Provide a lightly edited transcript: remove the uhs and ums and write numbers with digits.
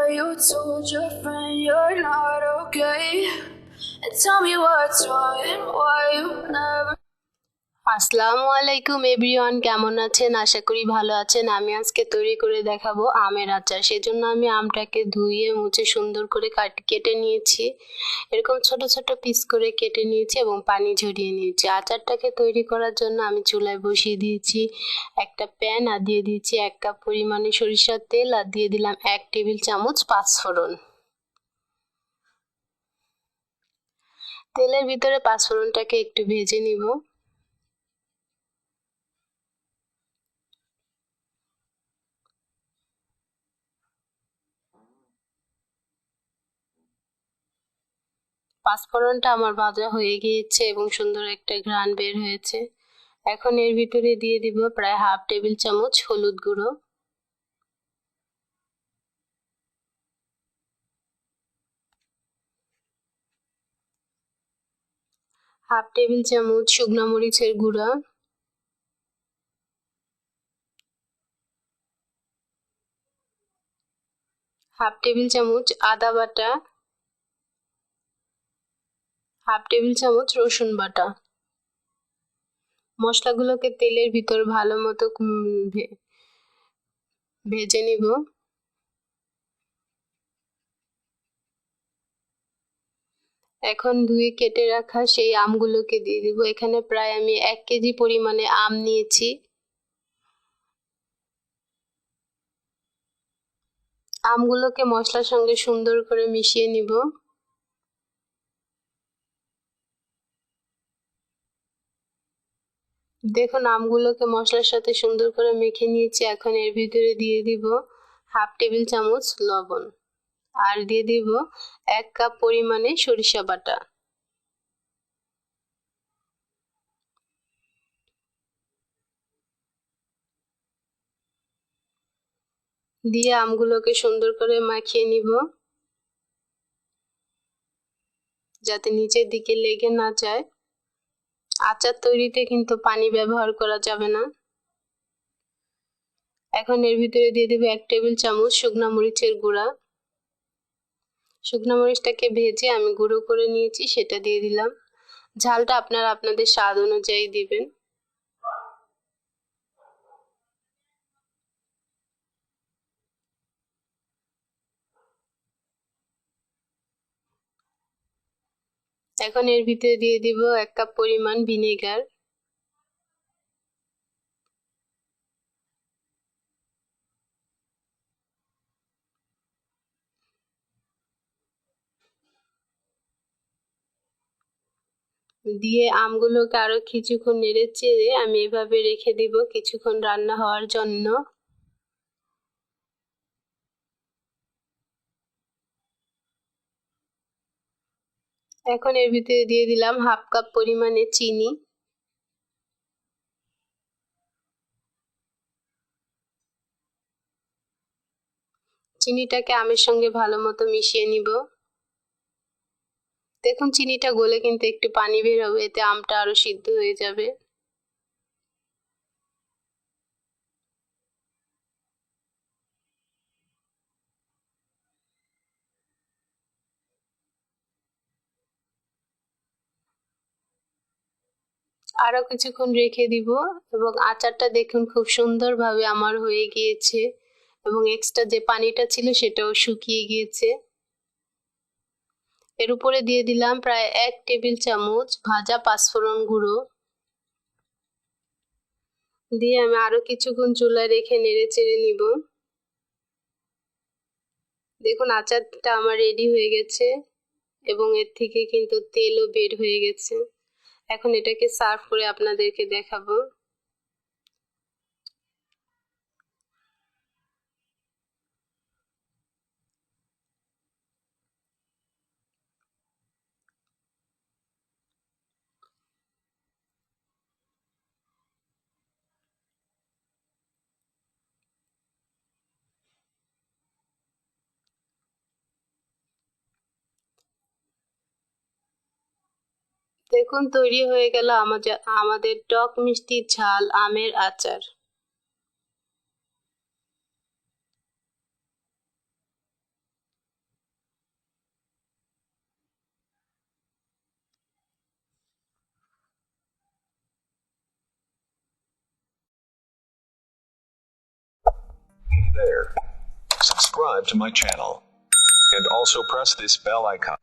you told your friend you're not okay? And tell me what's wrong and why you never. আসসালামু আলাইকুম everyone, কেমন আছেন? আশা করি ভালো আছেন। আমি আজকে তৈরি করে দেখাবো আমের আচার। সেজন্য আমি আমটাকে ধুয়ে মুছে সুন্দর করে কেটে নিয়েছি। এরকম ছোট ছোট পিস করে কেটে নিয়েছি এবং পানি ঝরিয়ে নিয়েছি। আচারটাকে তৈরি করার জন্য আমি চুলায় বসিয়ে দিয়েছি একটা প্যান, আর দিয়ে দিয়েছি 1 কাপ পরিমাণে সরিষার তেল, আর দিয়ে দিলাম 1 টেবিল চামচ পাঁচফোড়ন। তেলের ভিতরে পাঁচফোড়নটাকে একটু ভেজে নিব। পাঁচফোড়নটা আমার ভাজা হয়ে গিয়েছে এবং সুন্দর একটা ঘ্রাণ বের হয়েছে। এখন এর ভিতরে দিয়ে দিব প্রায় 1/2 টেবিল চামচ হলুদ গুঁড়ো, 1/2 টেবিল চামচ শুকনো মরিচের গুঁড়া, 1/2 টেবিল চামচ আদা বাটা, 1/2 টেবিল চামচ রসুন বাটা। মশলাগুলোকে তেলের ভিতর ভালো মতো ভেজে নিব। এখন ধুয়ে কেটে রাখা সেই আমগুলোকে দিয়ে দিব। এখানে প্রায় আমি 1 কেজি পরিমাণে আম নিয়েছি। আমগুলোকে মশলার সঙ্গে সুন্দর করে মিশিয়ে নিব। দেখুন আমগুলোকে মশলার সাথে সুন্দর করে মেখে নিয়েছি। এখন এর ভিতরে দিয়ে দিব 1/2 টেবিল চামচ লবণ, আর দিয়ে দিব 1 কাপ পরিমাণে সরিষা বাটা। দিয়ে আমগুলোকে সুন্দর করে মাখিয়ে নিব, যাতে নিচের দিকে লেগে না যায়। আচার তৈরিতে কিন্তু পানি ব্যবহার করা যাবে না। এখন এর ভিতরে দিয়ে দেব 1 টেবিল চামচ শুকনো মরিচের গুঁড়া। শুকনো মরিচটাকে ভেজে আমি গুঁড়ো করে নিয়েছি, সেটা দিয়ে দিলাম। ঝালটা আপনারা আপনাদের স্বাদ অনুযায়ী দিবেন। এখন এর ভিতরে দিয়ে দিব 1 কাপ পরিমাণ ভিনেগার। দিয়ে আমগুলোকে আরো কিছুক্ষণ নেড়ে চেড়ে আমি এভাবে রেখে দিব কিছুক্ষণ রান্না হওয়ার জন্য। এখন এর ভিতরে দিয়ে দিলাম 1/2 কাপ পরিমাণে চিনি। চিনিটাকে আমের সঙ্গে ভালো মতো মিশিয়ে নিব। দেখুন চিনিটা গলে কিন্তু একটু পানি বের হবে, এতে আমটা আরো সিদ্ধ হয়ে যাবে। আরো কিছুক্ষণ রেখে দিব এবং আচারটা দেখুন খুব সুন্দরভাবে আমার হয়ে গিয়েছে এবং এক্সট্রা যে পানিটা ছিল সেটাও শুকিয়ে গিয়েছে। এর উপরে দিয়ে দিলাম প্রায় 1 টেবিল চামচ ভাজা পাঁচফোড়ন গুঁড়ো। দিয়ে আমি আরো কিছুক্ষণ চুলায় রেখে নেড়ে চেড়ে নিব। দেখুন আচারটা আমার রেডি হয়ে গেছে এবং এর থেকে কিন্তু তেলও বের হয়ে গেছে। এখন এটাকে সার্ভ করে আপনাদেরকে দেখাবো। দেখুন তৈরি হয়ে গেল আমাদের টক মিষ্টি ঝাল আমের আচার। there. Subscribe to my channel. And also press this bell icon.